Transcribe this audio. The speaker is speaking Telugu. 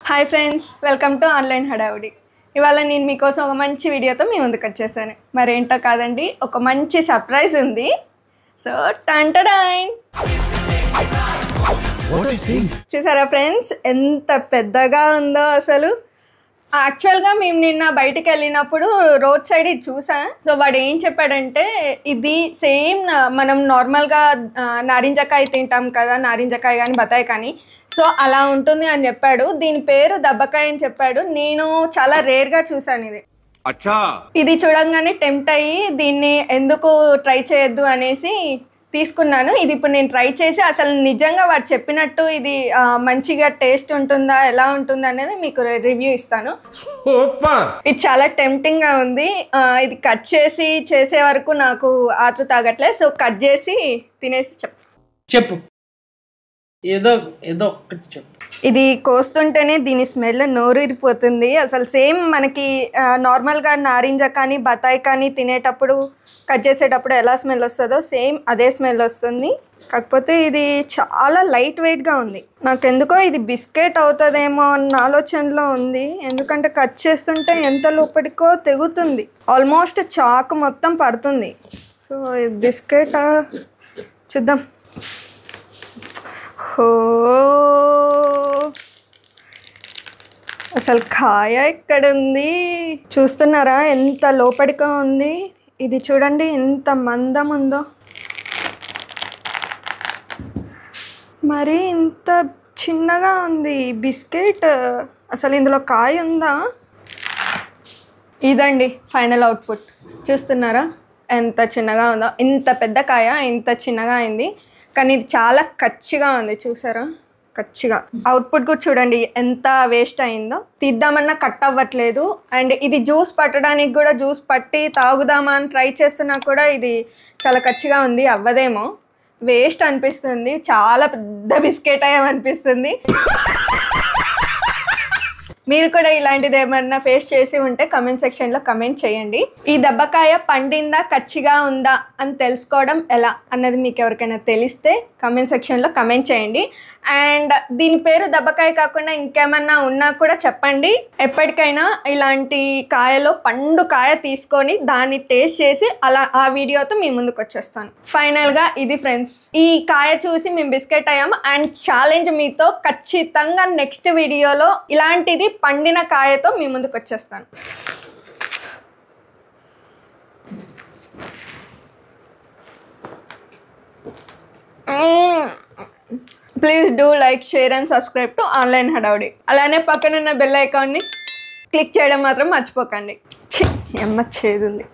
Hi friends, welcome to online హడావుడి. ఇవాళ నేను మీకోసం ఒక మంచి వీడియోతో మీ ముందుకు వచ్చేసాను. మరేంటో కాదండి, ఒక మంచి సర్ప్రైజ్ ఉంది. సో టంటడైన్, చూసారా ఫ్రెండ్స్ ఎంత పెద్దగా ఉందో అసలు. యాక్చువల్గా మేము నిన్న బయటికి వెళ్ళినప్పుడు రోడ్ సైడ్ ఇది చూసా. సో వాడు ఏం చెప్పాడంటే, ఇది సేమ్ మనం నార్మల్గా నారింజకాయ తింటాం కదా, నారింజకాయ కానీ బత్తాయి కానీ, సో అలా ఉంటుంది అని చెప్పాడు. దీని పేరు దబ్బకాయ అని చెప్పాడు. నేను చాలా రేర్గా చూసాను ఇది. ఇది చూడంగానే టెంప్ట్ అయ్యి దీన్ని ఎందుకు ట్రై చేయొద్దు అనేసి తీసుకున్నాను. ఇది ఇప్పుడు నేను ట్రై చేసి అసలు నిజంగా వాడు చెప్పినట్టు ఇది మంచిగా టేస్ట్ ఉంటుందా, ఎలా ఉంటుందా అనేది మీకు రివ్యూ ఇస్తాను. ఇది చాలా టెంప్టింగ్గా ఉంది. ఇది కట్ చేసి చేసే వరకు నాకు ఆతృత తాగట్లేదు. సో కట్ చేసి తినేసి చెప్పు ఏదో ఒక్కటి చెప్పు. ఇది కోస్తుంటేనే దీని స్మెల్ నోరూరిపోతుంది. అసలు సేమ్ మనకి నార్మల్గా నారింజ కానీ బత్తాయి కానీ తినేటప్పుడు కట్ చేసేటప్పుడు ఎలా స్మెల్ వస్తుందో సేమ్ అదే స్మెల్ వస్తుంది. కాకపోతే ఇది చాలా లైట్ వెయిట్గా ఉంది. నాకు ఎందుకో ఇది బిస్కెట్ అవుతుందేమో అన్న ఆలోచనలో ఉంది. ఎందుకంటే కట్ చేస్తుంటే ఎంత లోపలికో తెగుతుంది, ఆల్మోస్ట్ చాకు మొత్తం పడుతుంది. సో ఇది బిస్కెట్ చూద్దాం. అసలు కాయ ఎక్కడుంది చూస్తున్నారా, ఎంత లోపలిగా ఉంది. ఇది చూడండి ఎంత మందం ఉందో, మరి ఇంత చిన్నగా ఉంది బిస్కెట్. అసలు ఇందులో కాయ ఉందా? ఇదండి ఫైనల్ అవుట్పుట్. చూస్తున్నారా ఎంత చిన్నగా ఉందో. ఇంత పెద్ద కాయ ఇంత చిన్నగా అయింది, కానీ ఇది చాలా కచ్చిగా ఉంది. చూసారా కచ్చిగా. అవుట్పుట్ కూడా చూడండి ఎంత వేస్ట్ అయిందో. తీద్దామన్నా కట్ అవ్వట్లేదు. అండ్ ఇది జ్యూస్ పట్టడానికి కూడా, జ్యూస్ పట్టి తాగుదామా అని ట్రై చేస్తున్నా కూడా ఇది చాలా కచ్చిగా ఉంది. అవ్వదేమో, వేస్ట్ అనిపిస్తుంది. చాలా పెద్ద బిస్కెట్ అయ్యామనిపిస్తుంది. మీరు కూడా ఇలాంటిది ఏమన్నా ఫేస్ చేసి ఉంటే కమెంట్ సెక్షన్లో కమెంట్ చేయండి. ఈ దబ్బకాయ పండిందా కచ్చిగా ఉందా అని తెలుసుకోవడం ఎలా అన్నది మీకు ఎవరికైనా తెలిస్తే కమెంట్ సెక్షన్లో కమెంట్ చేయండి. అండ్ దీని పేరు దబ్బకాయ కాకుండా ఇంకేమన్నా ఉన్నా కూడా చెప్పండి. ఎప్పటికైనా ఇలాంటి కాయలో పండు కాయ తీసుకొని దాన్ని టేస్ట్ చేసి అలా ఆ వీడియోతో మీ ముందుకు వచ్చేస్తాను. ఫైనల్గా ఇది ఫ్రెండ్స్, ఈ కాయ చూసి మేము బిస్కెట్ అయ్యాము. అండ్ ఛాలెంజ్ మీతో ఖచ్చితంగా నెక్స్ట్ వీడియోలో ఇలాంటిది పండిన కాయతో మీ ముందుకు వచ్చేస్తాను. Please do like, share and subscribe to online హడావుడి. అలానే పక్కనున్న బెల్ ఐకాన్ని క్లిక్ చేయడం మాత్రం మర్చిపోకండి. అమ్మ చేదుంది.